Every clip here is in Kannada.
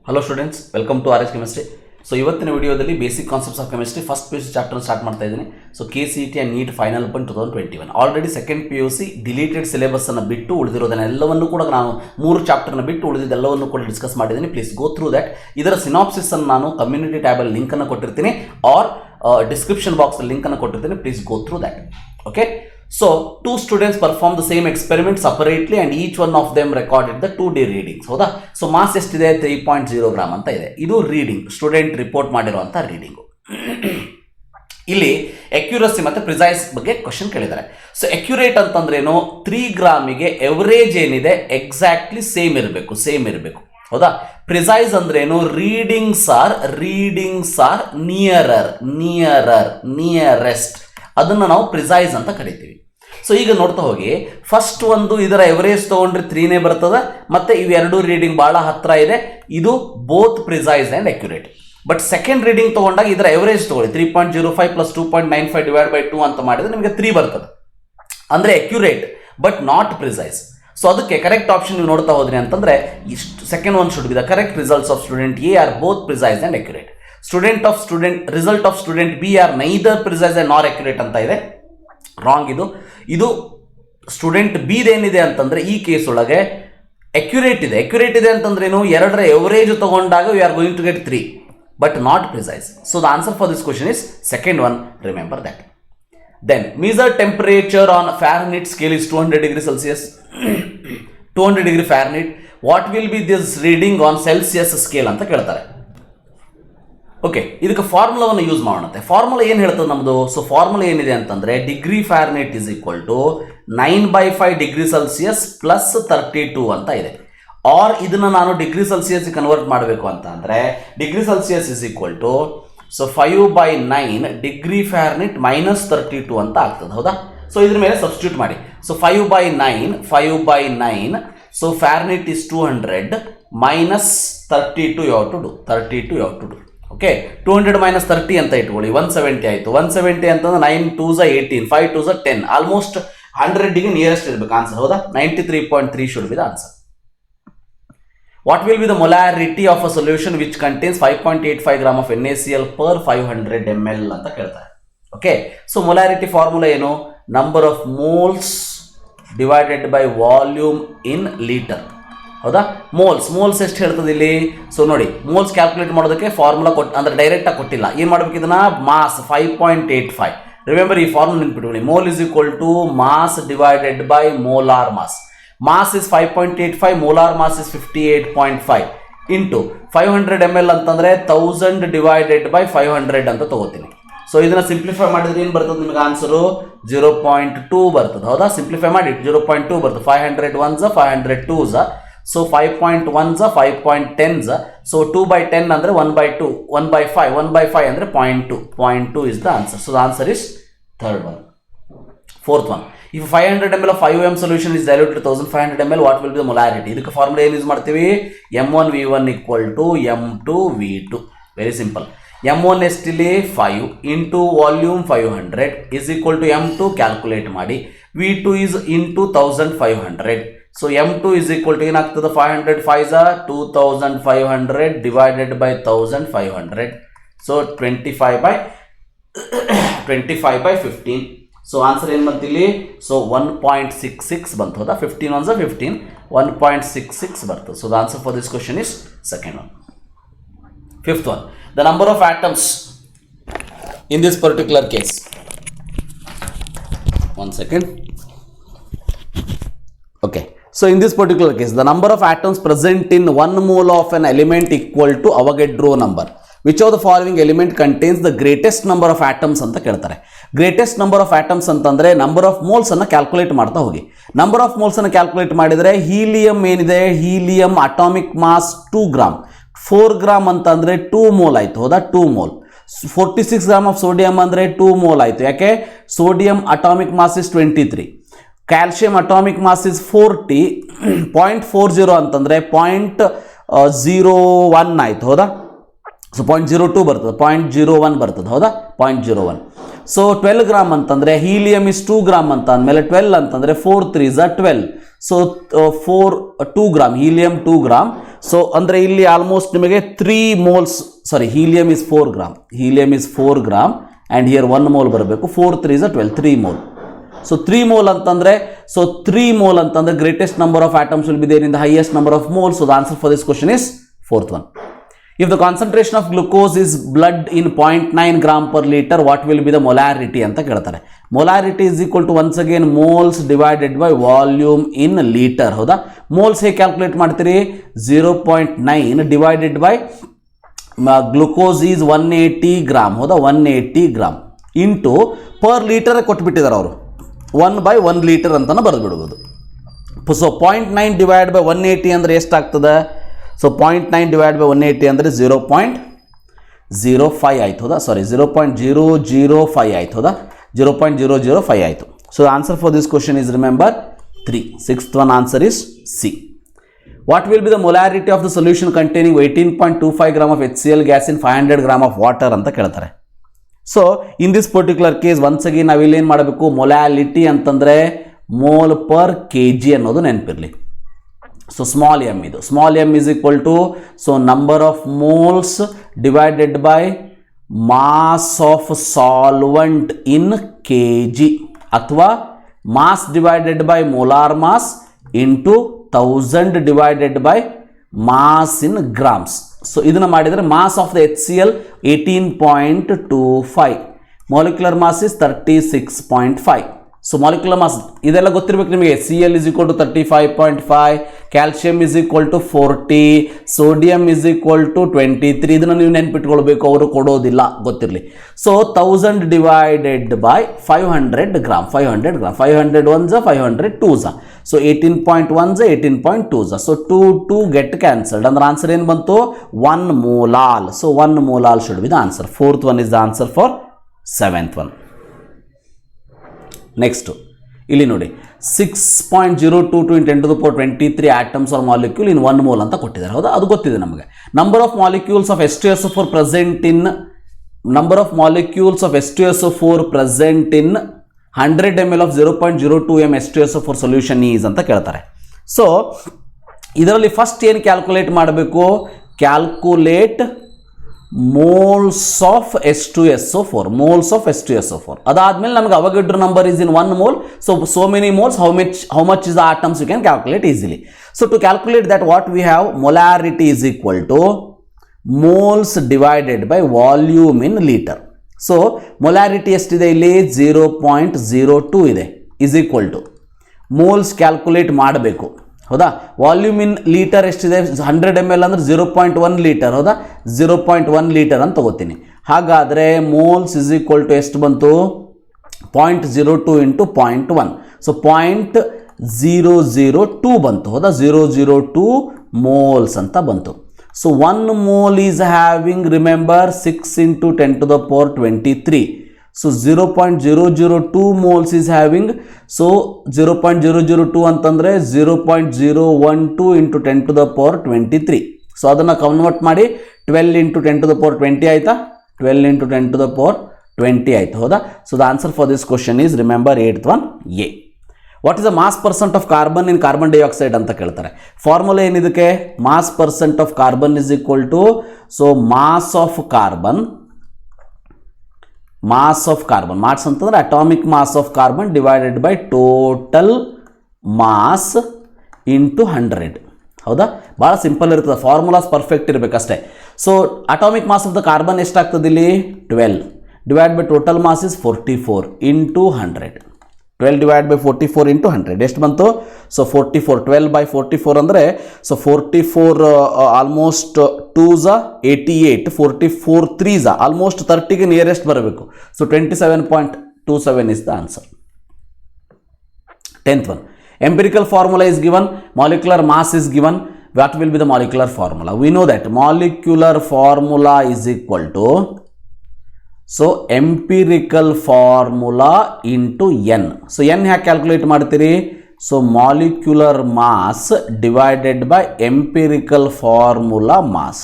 Hello students, welcome to R S chemistry. So ಇವತ್ತಿನ ವಿಡಿಯೋದಲ್ಲಿ basic concepts of chemistry first P U C chapter start ಮಾಡ್ತಾ ಇದ್ದೀನಿ. So KCET and NEET final ಬಂದು 2021 ಆಲ್ರೆಡಿ ಸೆಕೆಂಡ್ PUC ಡಿಲೀಟೆಡ್ ಸಿಲೆಬಸ್ಸನ್ನು ಬಿಟ್ಟು ಉಳಿದಿರೋದನ್ನೆಲ್ಲವನ್ನು ಕೂಡ ನಾನು 3 ಚಾಪ್ಟರ್ನ ಬಿಟ್ಟು ಉಳಿದಿದ್ದೆಲ್ಲವನ್ನು ಕೂಡ ಡಿಸ್ಕಸ್ ಮಾಡಿದ್ದೀನಿ. Please go through that. ಇದರ ಸಿನಾಪ್ಸಿಸನ್ನು ನಾನು ಕಮ್ಯುನಿಟಿ ಟ್ಯಾಬಲ್ಲಿ ಲಿಂಕನ್ನು ಕೊಟ್ಟಿರ್ತೀನಿ ಆರ್ ಡಿಸ್ಕ್ರಿಪ್ಷನ್ ಬಾಕ್ಸಲ್ಲಿ ಲಿಂಕನ್ನು ಕೊಟ್ಟಿರ್ತೀನಿ. Please go through that. Okay. So, 2 students performed the same experiment separately and each one of them recorded the 2D readings. ಹೌದಾ? ಸೊ ಮಾಸ್ ಎಷ್ಟಿದೆ? 3.0 ಗ್ರಾಮ್ ಅಂತ ಇದೆ. ಇದು ರೀಡಿಂಗ್, ಸ್ಟೂಡೆಂಟ್ ರಿಪೋರ್ಟ್ ಮಾಡಿರುವಂಥ ರೀಡಿಂಗು. ಇಲ್ಲಿ ಅಕ್ಯುರಸಿ ಮತ್ತು ಪ್ರಿಸೈಸ್ ಬಗ್ಗೆ ಕ್ವಶನ್ ಕೇಳಿದ್ದಾರೆ. ಸೊ ಅಕ್ಯುರೇಟ್ ಅಂತಂದ್ರೇನು? 3 ಗ್ರಾಮಿಗೆ ಎವರೇಜ್ ಏನಿದೆ ಎಕ್ಸಾಕ್ಟ್ಲಿ ಸೇಮ್ ಇರಬೇಕು. ಹೌದಾ? ಪ್ರಿಸೈಸ್ ಅಂದ್ರೇನು? Readings are nearest. ಅದನ್ನು ನಾವು ಪ್ರಿಸೈಸ್ ಅಂತ ಕರಿತೀವಿ. ಸೊ ಈಗ ನೋಡ್ತಾ ಹೋಗಿ, ಫಸ್ಟ್ ಒಂದು ಇದರ ಎವರೇಜ್ ತೊಗೊಂಡ್ರೆ 3ನೇ ಬರ್ತದೆ, ಮತ್ತು ಇವೆರಡು ರೀಡಿಂಗ್ ಭಾಳ ಹತ್ತಿರ ಇದೆ. ಇದು both precise and accurate. But second reading ತೊಗೊಂಡಾಗ ಇದರ ಎವರೇಜ್ ತೊಗೊಳ್ಳಿ, 3.05 + 2.95 / 2 ಅಂತ ಮಾಡಿದ್ರೆ ನಿಮಗೆ 3 ಬರ್ತದೆ. ಅಂದರೆ accurate but not precise. So ಅದಕ್ಕೆ ಕರೆಕ್ಟ್ ಆಪ್ಷನ್ ನೀವು ನೋಡ್ತಾ ಹೋದ್ರಿ ಅಂತಂದರೆ ಇಷ್ಟು second one should be the correct results of student A are both precise and accurate. Result of student B are neither precise and nor accurate ಅಂತ ಇದೆ. ರಾಂಗ್. ಇದು ಸ್ಟೂಡೆಂಟ್ ಬಿದೇನಿದೆ ಅಂತಂದರೆ ಈ ಕೇಸ್ ಒಳಗೆ ಅಕ್ಯುರೇಟ್ ಇದೆ ಅಂತಂದ್ರೇನು? ಎರಡರ ಎವರೇಜ್ ತಗೊಂಡಾಗ we are going to get 3 but not precise. So the answer for this question is second one. Remember that. Then measure temperature on Fahrenheit scale is 200 degrees Celsius. 200 degree Fahrenheit. What will be this reading on Celsius scale ಅಂತ ಕೇಳ್ತಾರೆ. ಓಕೆ, ಇದಕ್ಕೆ ಫಾರ್ಮುಲಾವನ್ನು ಯೂಸ್ ಮಾಡೋಣಂತೆ. ಫಾರ್ಮುಲಾ ಏನು ಹೇಳ್ತದೆ ನಮ್ಮದು? ಸೊ ಫಾರ್ಮುಲಾ ಏನಿದೆ ಅಂತಂದರೆ ಡಿಗ್ರಿ ಫ್ಯಾರನೈಟ್ = 9/5 ಡಿಗ್ರಿ ಸೆಲ್ಸಿಯಸ್ + 32 ಅಂತ ಇದೆ. ಆರ್ ಇದನ್ನು ನಾನು ಡಿಗ್ರಿ ಸೆಲ್ಸಿಯಸ್ ಕನ್ವರ್ಟ್ ಮಾಡಬೇಕು ಅಂತ ಅಂದರೆ degree Celsius so 5/9 degree Fahrenheit -32 ಅಂತ ಆಗ್ತದೆ. ಹೌದಾ? ಸೊ ಇದ್ರ ಮೇಲೆ ಸಬ್ಸ್ಟಿಟ್ಯೂಟ್ ಮಾಡಿ. So 5/9 so Fahrenheit is 200 -32 you have to do. Okay, 200 - 30 ಅಂತ ಇಟ್ಕೊಳ್ಳಿ, 170 ಆಯಿತು. 170 ಅಂತಂದ್ರೆ 9 × 2 = 18, 5 × 2 = 10. ಆಲ್ಮೋಸ್ಟ್ 100ಗೆ ನಿಯರೆಸ್ಟ್ ಇರಬೇಕು ಆನ್ಸರ್. ಹೌದಾ? 93.3 should be the answer. What will be the molarity of a solution which contains 5.85 gram of NaCl per 500 ml ಅಂತ ಕೇಳ್ತಾರೆ. ಓಕೆ, ಸೊ ಮೊಲಾರಿಟಿ ಫಾರ್ಮುಲಾ ಏನು? Number of moles divided by volume in litre. ಹೌದಾ? ಮೋಲ್ಸ್ ಎಷ್ಟು ಹೇಳ್ತದೆ ಇಲ್ಲಿ? ಸೊ ನೋಡಿ, ಮೋಲ್ಸ್ ಕ್ಯಾಲ್ಕುಲೇಟ್ ಮಾಡೋದಕ್ಕೆ ಫಾರ್ಮುಲಾ ಅಂದರೆ ಡೈರೆಕ್ಟಾಗಿ ಕೊಟ್ಟಿಲ್ಲ. ಏನು ಮಾಡಬೇಕು ಇದನ್ನ? ಮಾಸ್ 5.85. ರಿಮೆಂಬರ್, ಈ ಫಾರ್ಮುಲಾ ನೆನ್ಪಿಟ್ಕೊಳ್ಳಿ. Mole = mass divided by molar mass. Mass is 5.85, molar mass is 58.5 into 500 ml ಅಂತಂದರೆ 1000 ಡಿವೈಡೆಡ್ ಬೈ 500 ಅಂತ ತಗೋತೀನಿ. ಸೊ ಇದನ್ನು ಸಿಂಪ್ಲಿಫೈ ಮಾಡಿದ್ರೆ ಏನು ಬರ್ತದೆ ನಿಮಗೆ ಆನ್ಸರು? 0.2 ಬರ್ತದೆ. ಹೌದಾ? ಸಿಂಪ್ಲಿಫೈ ಮಾಡಿ 0.2 ಬರ್ತದೆ. 500 1s 500 2s. So 5.1s 5.10s. So 2/10 ಅಂದರೆ 1/2, 1/5, 1/5 ಅಂದರೆ 0.2 is the answer. So the answer is third one. Fourth one, if 500 ml of 5m solution is diluted to 1500 ml, what will be the molarity? ಇದಕ್ಕೆ ಫಾರ್ಮುಲಾ ಏನು ಯೂಸ್ ಮಾಡ್ತೀವಿ? m1v1 = m2v2. Very simple. m1 ಎಷ್ಟಿಲ್ಲಿ? 5 into volume 500 = m2 calculate ಮಾಡಿ. v2 is into 1500. So m2 = ಏನಾಗ್ತದೆ? 500 5s 2500 divided by 1500. So 25/15. So answer ಏನು ಬಂತಿಲ್ಲಿ? ಸೊ 1.66 ಬಂತು. ಹೌದಾ? 15 1s 15, 1.66 ಬರ್ತದೆ. So the answer for this question is second one. Fifth one, the number of atoms in this particular case. One second. Okay. So in this particular case, the number of atoms present in 1 mole of an element equal to Avogadro number. Which of the following element contains the greatest number of atoms ಅಂತ ಕೇಳ್ತಾರೆ. ಗ್ರೇಟೆಸ್ಟ್ ನಂಬರ್ ಆಫ್ ಆಟಮ್ಸ್ ಅಂತಂದರೆ ನಂಬರ್ ಆಫ್ ಮೋಲ್ಸ್ ಅನ್ನು ಕ್ಯಾಲ್ಕುಲೇಟ್ ಮಾಡ್ತಾ ಹೋಗಿ. ನಂಬರ್ ಆಫ್ ಮೋಲ್ಸ್ ಅನ್ನು ಕ್ಯಾಲ್ಕುಲೇಟ್ ಮಾಡಿದರೆ ಹೀಲಿಯಂ ಏನಿದೆ? Helium atomic mass 2 gram. 4 gram ಅಂತಂದರೆ 2 ಮೋಲ್ ಆಯಿತು. ಹೌದಾ? 2 ಮೋಲ್. 46 ಗ್ರಾಮ್ ಆಫ್ ಸೋಡಿಯಂ ಅಂದರೆ 2 ಮೋಲ್ ಆಯಿತು. ಯಾಕೆ? Sodium atomic mass is 23. Calcium atomic mass is 40. 0.40 ಅಂತಂದರೆ 0.01 ಆಯಿತು. ಹೌದಾ? ಸೊ 0.02 ಬರ್ತದೆ, 0.01 ಬರ್ತದೆ. ಹೌದಾ? 0.01. ಸೊ 12 ಗ್ರಾಮ್ ಅಂತಂದರೆ ಹೀಲಿಯಂ ಇಸ್ 2 ಗ್ರಾಮ್ ಅಂತ ಅಂದಮೇಲೆ 12 ಅಂತಂದರೆ 4 3s 12. So 2 gram helium 2 gram. So ಅಂದರೆ ಇಲ್ಲಿ ಆಲ್ಮೋಸ್ಟ್ ನಿಮಗೆ 3 moles, sorry helium is 4 gram, helium is 4 gram and here 1 mole ಬರಬೇಕು. 4 3 is 12, 3 mole. ಸೊ 3 mole ಅಂತಂದರೆ, ಸೊ 3 mole ಅಂತಂದರೆ greatest number of atoms will be there in the highest number of moles. So the answer for this question is 4th one. If the concentration of glucose is blood in 0.9 gram per liter, what will be the molarity ಅಂತ ಕೇಳ್ತಾರೆ. Molarity is equal to once again moles divided by volume in liter. ಹೌದಾ? moles ಹೇಗೆ ಕ್ಯಾಲ್ಕುಲೇಟ್ ಮಾಡ್ತೀರಿ? 0.9 divided by glucose is 180 gram. ಹೌದಾ? 180 ಗ್ರಾಮ್ ಇಂಟು ಪರ್ ಲೀಟರ್ ಕೊಟ್ಬಿಟ್ಟಿದ್ದಾರೆ ಅವರು, 1/1 ಲೀಟರ್ ಅಂತಲೂ ಬರೆದ್ಬಿಡ್ಬೋದು. ಸೊ 0.9 ಡಿವೈಡ್ ಬೈ 180 ಅಂದರೆ ಎಷ್ಟಾಗ್ತದೆ? ಸೊ 0.9 ಡಿವೈಡ್ ಬೈ 180 ಅಂದರೆ 0.05 ಆಯ್ತು. ಹೌದಾ? ಸಾರಿ 0.005 ಆಯ್ತು. ಹೌದಾ? 0.005 ಆಯಿತು. So answer for this question is remember 3. 6th one answer is C. What will be the molarity of the solution containing 18.25 gram of HCl gas in 500 gram of water ಅಂತ ಕೇಳ್ತಾರೆ. So in this particular case once again ನಾವಿಲ್ಲಿ ಏನು ಮಾಡಬೇಕು? ಮೊಲಾಲಿಟಿ ಅಂತಂದರೆ ಮೋಲ್ ಪರ್ ಕೆ ಜಿ ಅನ್ನೋದು ನೆನಪಿರಲಿ. ಸೊ ಸ್ಮಾಲ್ ಎಮ್ ಇದು, small M is equal to, so number of moles divided by mass of solvent in K G, ಅಥವಾ mass divided by molar mass into 1000 divided by mass in grams. So ಇದನ್ನು ಮಾಡಿದರೆ mass of the HCl 18.25, molecular mass is 36.5. So molecular mass ಇದೆಲ್ಲ ಗೊತ್ತಿರಬೇಕು ನಿಮಗೆ. Cl is equal to 35.5, calcium is equal to 40, sodium is equal to 23. ಇದನ್ನು ನೀವು ನೆನ್ಪಿಟ್ಕೊಳ್ಬೇಕು, ಅವರು ಕೊಡೋದಿಲ್ಲ, ಗೊತ್ತಿರಲಿ. So 1000 divided by 500 gram, 500 gram, 500 1s 500 2s. So 18.1s 18.2s. So 2 get cancelled. ಅಂದ್ರೆ ಆನ್ಸರ್ ಏನು ಬಂತು? 1 molal. So 1 molal should be the answer. 4th one is the answer for 7th one. Next ಇಲ್ಲಿ ನೋಡಿ, 6.022 × 10⁻23 ಆಟಮ್ಸ್ ಆರ್ ಮಾಲಿಕ್ಯೂಲ್ ಇನ್ 1 mole ಅಂತ ಕೊಟ್ಟಿದ್ದಾರೆ. ಹೌದಾ? ಅದು ಗೊತ್ತಿದೆ ನಮಗೆ. Number of molecules of H2SO4 present in, number of molecules of H2SO4 present in 100 ml of 0.02 m H2SO4 solution is ಅಂತ ಕೇಳ್ತಾರೆ. ಸೊ ಇದರಲ್ಲಿ ಫಸ್ಟ್ ಏನು ಕ್ಯಾಲ್ಕುಲೇಟ್ ಮಾಡಬೇಕು? Calculate moles of H2SO4, moles of H2SO4. ಅದಾದ್ಮೇಲೆ ನಮಗೆ Avogadro number is in 1 mole. So many moles, how much is the atoms you can calculate easily. So to calculate that, what we have, molarity is equal to moles divided by volume in liter. So molarity ಎಷ್ಟಿದೆ ಇಲ್ಲಿ? 0.02 ಇದೆ, is equal to moles calculate ಮಾಡಬೇಕು. ಹೌದಾ? ವಾಲ್ಯೂಮ್ ಇನ್ ಲೀಟರ್ ಎಷ್ಟಿದೆ? 100 ml ಅಂದರೆ 0.1 ಲೀಟರ್. ಹೌದಾ? 0.1 ಲೀಟರ್ ಅಂತ ತಗೋತೀನಿ. ಹಾಗಾದರೆ ಮೋಲ್ಸ್ ಇಸ್ ಈಕ್ವಲ್ ಟು ಎಷ್ಟು ಬಂತು? 0.02 ಇಂಟು 0.1. ಸೊ 0.002 ಬಂತು. ಹೌದಾ? 002 ಮೋಲ್ಸ್ ಅಂತ ಬಂತು. So 1 mole is having, remember, 6 × 10⁻23. So 0.002 moles is having, so 0.002 ಅಂತಂದರೆ 0.012 × 10⁻23. ಸೊ ಅದನ್ನು ಕನ್ವರ್ಟ್ ಮಾಡಿ 12 × 10⁻20 ಆಯಿತಾ? 12 × 10⁻20 ಆಯಿತು. ಹೌದಾ? So the answer for this question is remember 8th one A. What is the mass percent of carbon in carbon dioxide ಅಂತ ಕೇಳ್ತಾರೆ. ಫಾರ್ಮುಲಾ ಏನಿದಕ್ಕೆ? Mass percent of carbon is equal to, so mass of carbon, mass of carbon, mass ಅಂತಂದರೆ atomic mass of carbon divided by total mass into 100. ಹೌದಾ? ಭಾಳ ಸಿಂಪಲ್ ಇರ್ತದೆ, ಫಾರ್ಮುಲಾಸ್ ಪರ್ಫೆಕ್ಟ್ ಇರಬೇಕಷ್ಟೇ. So atomic mass of the carbon ಎಷ್ಟಾಗ್ತದೆ ಇಲ್ಲಿ? 12 divide by total mass is 44 into 100. 12 divide by 44 into 100 ಎಷ್ಟು ಬಂತು? ಸೊ 44, 12 by 44 ಅಂದರೆ, so 44 almost 2s 88, 44 3s almost 30ಗೆ ನಿಯರೆಸ್ಟ್ ಬರಬೇಕು. So 27.27 is the answer. 10th one, empirical formula is given, molecular mass is given. What will be the molecular formula? We know that molecular formula is equal to, so empirical formula into N. So N ಹ್ಯಾಗೆ ಕ್ಯಾಲ್ಕುಲೇಟ್ ಮಾಡ್ತೀರಿ? So molecular mass divided by empirical formula mass.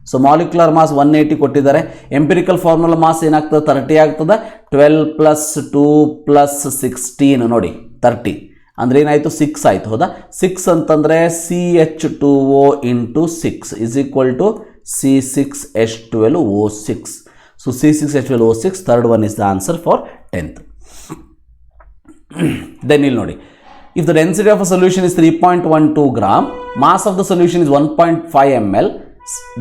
So molecular mass 180 ಕೊಟ್ಟಿದ್ದಾರೆ. ಎಂಪಿರಿಕಲ್ ಫಾರ್ಮುಲಾ ಮಾಸ್ ಏನಾಗ್ತದೆ? 30 ಆಗ್ತದೆ. 12 + 2 + 16 ನೋಡಿ 30. ಅಂದರೆ ಏನಾಯಿತು 6 ಆಯಿತು ಹೌದಾ. 6 ಅಂತಂದರೆ CH2O ಇಂಟು 6 ಇಸ್ equal to C6H12O6. So C6H12O6 third one is the answer for 10th. Then ಇಲ್ಲಿ ನೋಡಿ, if the density of a solution is 3.12 gram, mass of the solution is 1.5 ml,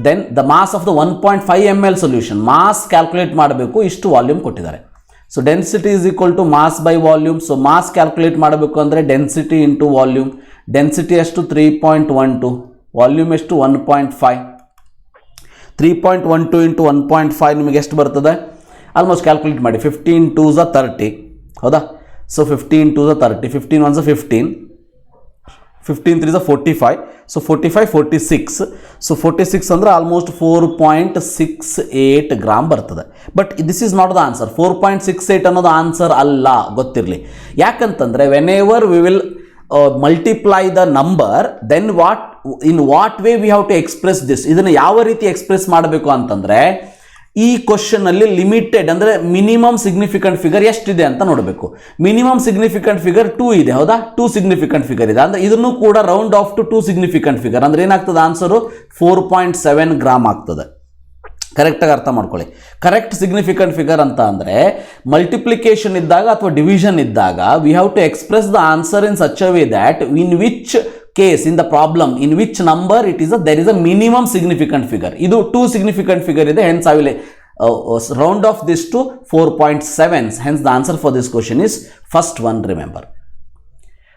then the mass of the 1.5 ml solution, mass calculate ಮಾಡಬೇಕು, ಇಷ್ಟು ವಾಲ್ಯೂಮ್ ಕೊಟ್ಟಿದ್ದಾರೆ. So density is equal to mass by volume. So mass calculate ಮಾಡಬೇಕು ಅಂದರೆ ಡೆನ್ಸಿಟಿ ಇಂಟು ವಾಲ್ಯೂಮ್. ಡೆನ್ಸಿಟಿ ಎಷ್ಟು 3.12, ವಾಲ್ಯೂಮ್ ಎಷ್ಟು 1.5. 3.12 ಇಂಟು 1.5 ನಿಮಗೆ ಎಷ್ಟು ಬರ್ತದೆ? ಆಲ್ಮೋಸ್ಟ್ ಕ್ಯಾಲ್ಕುಲೇಟ್ ಮಾಡಿ. 15 2s 30 ಹೌದಾ. So 15 2s 30, 15 1s 15, 15 3s 45. So 45 46. So 46 ಅಂದರೆ ಆಲ್ಮೋಸ್ಟ್ 4.68 ಗ್ರಾಮ್ ಬರ್ತದೆ. But this is not the answer. 4.68 ಅನ್ನೋದು ಆನ್ಸರ್ ಅಲ್ಲ, ಗೊತ್ತಿರಲಿ. ಯಾಕಂತಂದರೆ whenever we will multiply the number, then in what way we have to express this. ಇದನ್ನು ಯಾವ ರೀತಿ ಎಕ್ಸ್ಪ್ರೆಸ್ ಮಾಡಬೇಕು ಅಂತಂದರೆ, ಈ ಕ್ವಶನಲ್ಲಿ ಲಿಮಿಟೆಡ್ ಅಂದರೆ ಮಿನಿಮಮ್ ಸಿಗ್ನಿಫಿಕೆಂಟ್ ಫಿಗರ್ ಎಷ್ಟಿದೆ ಅಂತ ನೋಡಬೇಕು. ಮಿನಿಮಮ್ ಸಿಗ್ನಿಫಿಕೆಂಟ್ ಫಿಗರ್ 2 ಇದೆ ಹೌದಾ. 2 ಸಿಗ್ನಿಫಿಕೆಂಟ್ ಫಿಗರ್ ಇದೆ ಅಂದರೆ ಇದನ್ನು ಕೂಡ round off to 2 significant figure ಅಂದರೆ ಏನಾಗ್ತದೆ ಆನ್ಸರು 4.7 ಗ್ರಾಮ್ ಆಗ್ತದೆ. ಕರೆಕ್ಟಾಗಿ ಅರ್ಥ ಮಾಡ್ಕೊಳ್ಳಿ. ಕರೆಕ್ಟ್ ಸಿಗ್ನಿಫಿಕೆಂಟ್ ಫಿಗರ್ ಅಂತ ಅಂದರೆ ಮಲ್ಟಿಪ್ಲಿಕೇಶನ್ ಇದ್ದಾಗ ಅಥವಾ ಡಿವಿಷನ್ ಇದ್ದಾಗ we have to express the answer in such a way that in which case in the problem in which number there is a minimum significant figure. Idu 2 significant figure ide, hence I will round off this to 4.7. Hence the answer for this question is first one. Remember,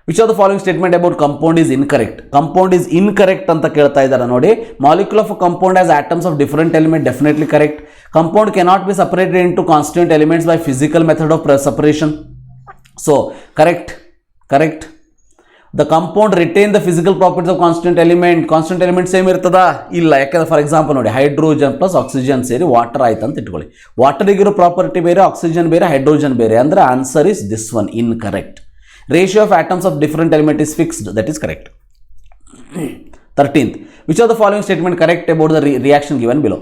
which of the following statement about compound is incorrect? Compound is incorrect anta kelta idara nodi. Molecule of a compound has atoms of different element, definitely correct. Compound cannot be separated into constituent elements by physical method of separation. So correct. The compound retain the physical properties of constant element. Constant element same ಇರ್ತದ? ಇಲ್ಲ. ಯಾಕಂದ್ರೆ ಫಾರ್ ಎಕ್ಸಾಂಪಲ್ ನೋಡಿ, ಹೈಡ್ರೋಜನ್ ಪ್ಲಸ್ ಆಕ್ಸಿಜನ್ ಸೇರಿ ವಾಟರ್ ಆಯ್ತು ಅಂತ ಇಟ್ಕೊಳ್ಳಿ. ವಾಟರಿಗಿರೋ ಪ್ರಾಪರ್ಟಿ ಬೇರೆ, ಆಕ್ಸಿಜನ್ ಬೇರೆ, ಹೈಡ್ರೋಜನ್ ಬೇರೆ ಅಂದರೆ answer is this one, incorrect. Ratio of atoms of different element is fixed, that is correct. 13th, which of the following statement correct about the reaction given below?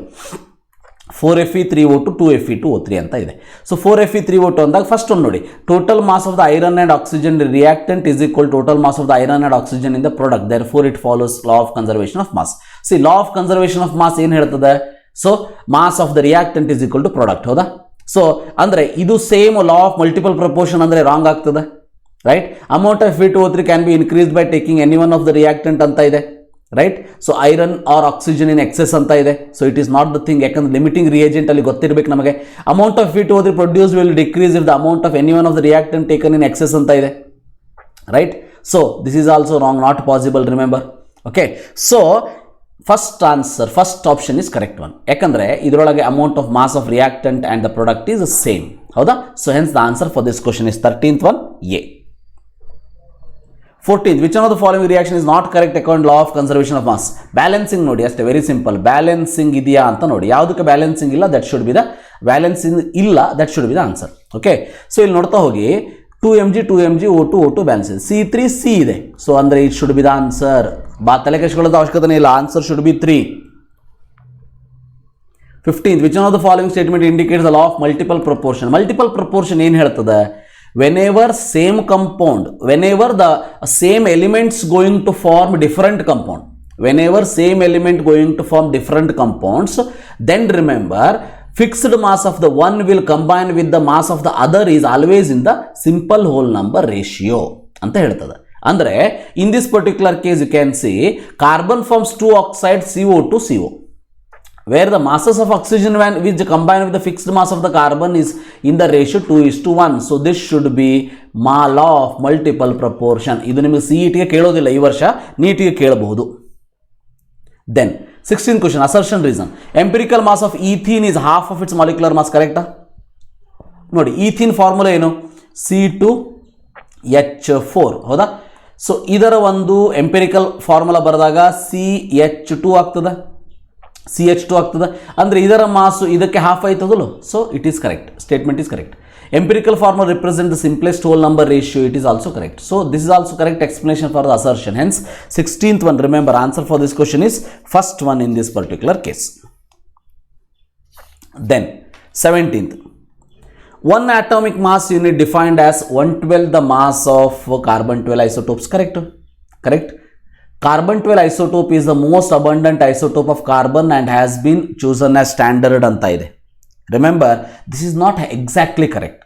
4Fe3O2 2Fe2O3 ಅಂತ ಇದೆ. ಸೊ 4Fe3O2 ಅಂದಾಗ ಫಸ್ಟ್ ಒಂದು ನೋಡಿ, total mass of the iron and oxygen reactant is equal total mass of the iron and oxygen in the product. Therefore it follows law of conservation of mass. See law of conservation of mass ಏನು ಹೇಳ್ತದೆ? So mass of the reactant is equal to product, ಹೌದಾ? ಸೊ ಅಂದರೆ ಇದು same law of multiple proportion ಅಂದರೆ ರಾಂಗ್ ಆಗ್ತದೆ, right? Amount of Fe2O3 can be increased by taking any one of the reactant ಅಂತ ಇದೆ, right? So iron or oxygen in excess ಅಂತ ಇದೆ. So it is not the thing, ಯಾಕಂದ್ರೆ ಲಿಮಿಟಿಂಗ್ ರಿಯೇಜೆಂಟ್ ಅಲ್ಲಿ ಗೊತ್ತಿರಬೇಕು ನಮಗೆ. Amount of Fe2O3 produce will decrease if the amount of any one of the reactant taken in excess ಅಂತ ಇದೆ, right? So this is also wrong, not possible, remember. Okay, so first answer, first option is correct one. ಯಾಕಂದ್ರೆ ಇದರೊಳಗೆ amount of mass of reactant and the product is same, ಹೌದಾ? So hence the answer for this question is 13th one, A. 14th, which one of the following reaction is not correct according to law of conservation of mass? Balancing ನೋಡಿ ಅಷ್ಟೇ, ವೆರಿ ಸಿಂಪಲ್. ಬ್ಯಾಲೆನ್ಸಿಂಗ್ ಇದೆಯಾ ಅಂತ ನೋಡಿ. ಯಾವುದಕ್ಕೆ ಬ್ಯಾಲೆನ್ಸಿಂಗ್ ಇಲ್ಲ, that should be the balancing ಇಲ್ಲ, that should be the answer. Okay, so ಇಲ್ಲಿ ನೋಡ್ತಾ ಹೋಗಿ 2mg O2 ಬ್ಯಾಲೆನ್ಸ್ ಇದೆ, C3C ಇದೆ. ಸೊ ಅಂದರೆ it should be the answer. ತಲೆ ಕೆಡಿಸ್ಕೊಳ್ಳೋದು ಅವಶ್ಯಕತೆ ಇಲ್ಲ, answer should be 3. 15th, which one of the following statement indicates the law of multiple proportion? Multiple proportion ಏನು ಹೇಳ್ತದೆ? Whenever same compound, whenever the same elements going to form different compound, whenever same element going to form different compounds, then remember fixed mass of the one will combine with the mass of the other is always in the simple whole number ratio ಅಂತ ಹೇಳ್ತದೆ. ಅಂದರೆ in this particular case you can see carbon forms 2 oxide CO2CO, where the masses of oxygen which combine with the fixed mass of the carbon is in the ratio 2:1. So this should be law of multiple proportion. ಇದು ನಿಮಗೆ CETಗೆ ಕೇಳೋದಿಲ್ಲ ಈ ವರ್ಷ, ನೀಟಿಗೆ ಕೇಳಬಹುದು. Then 16th question, assertion reason. Empirical mass of ethene is half of its molecular mass, ಕರೆಕ್ಟಾ? ನೋಡಿ, ಈಥೀನ್ ಫಾರ್ಮುಲಾ ಏನು? C2H4, ಹೌದಾ? ಸೊ ಇದರ ಒಂದು ಎಂಪಿರಿಕಲ್ ಫಾರ್ಮುಲಾ ಬರೆದಾಗ CH2 ಆಗ್ತದೆ, CH2 ಆಗ್ತದೆ. ಅಂದರೆ ಇದರ ಮಾಸು ಇದಕ್ಕೆ ಹಾಫ್ ಆಯ್ತದಲ್ಲ. So it is correct, statement is correct. Empirical formula represents the simplest whole number ratio, it is also correct. So this is also correct explanation for the assertion. Hence 16th one, remember answer for this question is first one in this particular case. Then 17th, 1 atomic mass unit defined as 1/12 the mass of carbon 12 isotopes. Correct. Carbon 12 isotope is the most abundant isotope of carbon and has been chosen as standard anta ide. Remember, this is not exactly correct.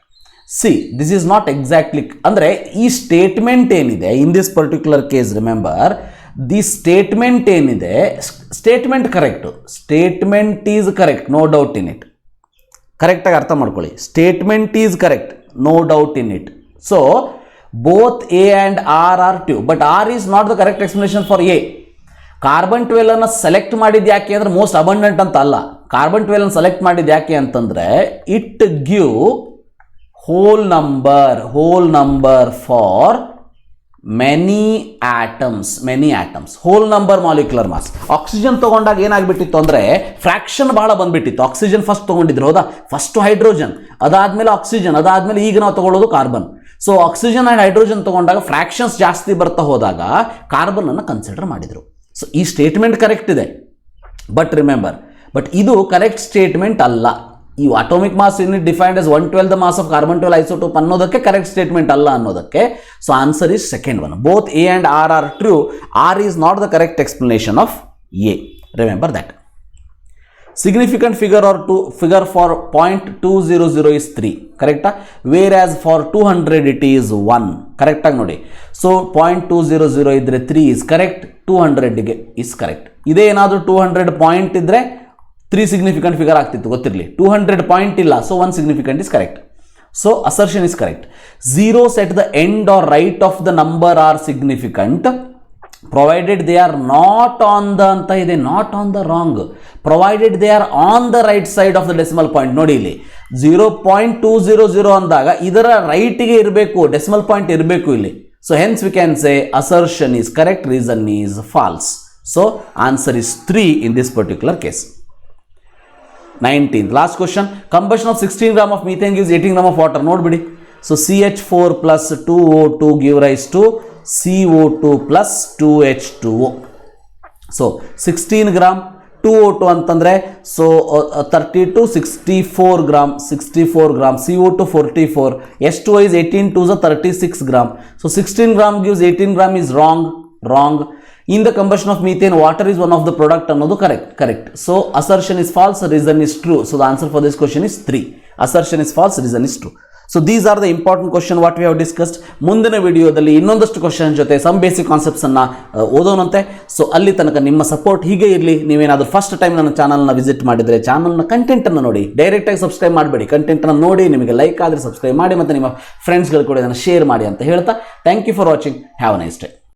See, this is not exactly, andre ee statement enide in this particular case, remember, this statement enide, statement correct, statement is correct, no doubt in it. Correct ಆಗಿ ಅರ್ಥ ಮಾಡ್ಕೊಳ್ಳಿ, statement is correct, no doubt in it. So both A and R are true, but R is not the correct explanation for A. Carbon 12 ಅನ್ನು ಸೆಲೆಕ್ಟ್ ಮಾಡಿದ್ದು ಯಾಕೆ ಅಂದರೆ ಮೋಸ್ಟ್ ಅಬಂಡೆಂಟ್ ಅಂತ ಅಲ್ಲ. ಕಾರ್ಬನ್ 12 ಅನ್ನು ಸೆಲೆಕ್ಟ್ ಮಾಡಿದ್ದು ಯಾಕೆ ಅಂತಂದರೆ it give whole number for many atoms, whole number molecular mass. Oxygen ತಗೊಂಡಾಗ ಏನಾಗ್ಬಿಟ್ಟಿತ್ತು ಅಂದರೆ ಫ್ರಾಕ್ಷನ್ ಭಾಳ ಬಂದ್ಬಿಟ್ಟಿತ್ತು. ಆಕ್ಸಿಜನ್ ಫಸ್ಟ್ ತೊಗೊಂಡಿದ್ರು, ಹೌದಾ? ಫಸ್ಟ್ ಹೈಡ್ರೋಜನ್, ಅದಾದ್ಮೇಲೆ ಆಕ್ಸಿಜನ್, ಅದಾದ್ಮೇಲೆ ಈಗ ನಾವು ತಗೊಳ್ಳೋದು carbon. So oxygen and hydrogen ತಗೊಂಡಾಗ ಫ್ರಾಕ್ಷನ್ಸ್ ಜಾಸ್ತಿ ಬರ್ತಾ ಹೋದಾಗ ಕಾರ್ಬನ್ ಅನ್ನು ಕನ್ಸಿಡರ್ ಮಾಡಿದರು. ಸೊ ಈ ಸ್ಟೇಟ್ಮೆಂಟ್ ಕರೆಕ್ಟ್ ಇದೆ, ಬಟ್ ರಿಮೆಂಬರ್, ಬಟ್ ಇದು ಕರೆಕ್ಟ್ ಸ್ಟೇಟ್ಮೆಂಟ್ ಅಲ್ಲ. ಈ atomic mass unit defined as 1/12 the mass of carbon 12 isotope ಅನ್ನೋದಕ್ಕೆ ಕರೆಕ್ಟ್ ಸ್ಟೇಟ್ಮೆಂಟ್ ಅಲ್ಲ ಅನ್ನೋದಕ್ಕೆ. So answer is second one. Both A and R are true. R is not the correct explanation of A. Remember that. Significant figure for 0.200 is 3. ಕರೆಕ್ಟಾ? whereas for 200 it is 1. ಕರೆಕ್ಟಾಗಿ ನೋಡಿ. ಸೊ 0.200 ಇದ್ರೆ 3 is correct, 200ಗೆ is correct. ಇದೇ ಏನಾದರೂ 200 ಪಾಯಿಂಟ್ ಇದ್ರೆ 3 ಸಿಗ್ನಿಫಿಕೆಂಟ್ ಫಿಗರ್ ಆಗ್ತಿತ್ತು, ಗೊತ್ತಿರಲಿ. 200 ಪಾಯಿಂಟ್ ಇಲ್ಲ, so 1 significant is correct. So assertion is correct. zeros at the end or right of the number are significant provided they are not on the ಅಂತ ಇದೆ, not on the wrong, provided they are on the right side of the decimal point. ನೋಡಿ ಇಲ್ಲಿ 0.200 ಅಂದಾಗ ಇದರ ರೈಟ್ಗೆ ಇರಬೇಕು, ಡೆಸಿಮಲ್ ಪಾಯಿಂಟ್ ಇರಬೇಕು ಇಲ್ಲಿ. So hence we can say assertion is correct, reason is false. So answer is 3 in this particular case. 19th last question. Combustion of 16 gram of methane gives 18 gram of water. ನೋಡ್ಬಿಡಿ. So CH4 plus 2O2 give rise to CO2 plus 2H2O. So 16 gram 2O2 ಅಂತಂದರೆ so 32 64 gram, CO2 44, H2O is 18 to the 36 gram. So 16 gram gives 18 gram is wrong. In the combustion of methane, water is one of the product ಅನ್ನೋದು correct. So assertion is false, reason is true. So the answer for this question is 3. Assertion is false, reason is true. So these are the important question what we have discussed. ಮುಂದಿನ ವಿಡಿಯೋದಲ್ಲಿ ಇನ್ನೊಂದಷ್ಟು ಕ್ವಶನ್ ಜೊತೆ ಸಮ್ ಬೇಸಿಕ್ ಕಾನ್ಸೆಪ್ಟ್ಸ್ ಅನ್ನ ಓದೋಣಂತೆ. ಸೊ ಅಲ್ಲಿ ತನಕ ನಿಮ್ಮ ಸಪೋರ್ಟ್ ಹೀಗೆ ಇರಲಿ. ನೀವೇನಾದರೂ ಫಸ್ಟ್ ಟೈಮ್ ನನ್ನ ಚಾನಲ್ನ ವಿಸಿಟ್ ಮಾಡಿದರೆ ಚಾನಲ್ನ ಕಂಟೆಂಟನ್ನು ನೋಡಿ, ಡೈರೆಕ್ಟಾಗಿ ಸಬ್ಸ್ಕ್ರೈಬ್ ಮಾಡಬೇಡಿ. ಕಂಟೆಂಟನ್ನು ನೋಡಿ, ನಿಮಗೆ ಲೈಕ್ ಆದರೆ ಸಬ್ಸ್ಕ್ರೈಬ್ ಮಾಡಿ ಮತ್ತು ನಿಮ್ಮ ಫ್ರೆಂಡ್ಸ್ಗಳು ಕೂಡ ಇದನ್ನು ಶೇರ್ ಮಾಡಿ ಅಂತ ಹೇಳ್ತಾ thank you for watching. Have a nice day.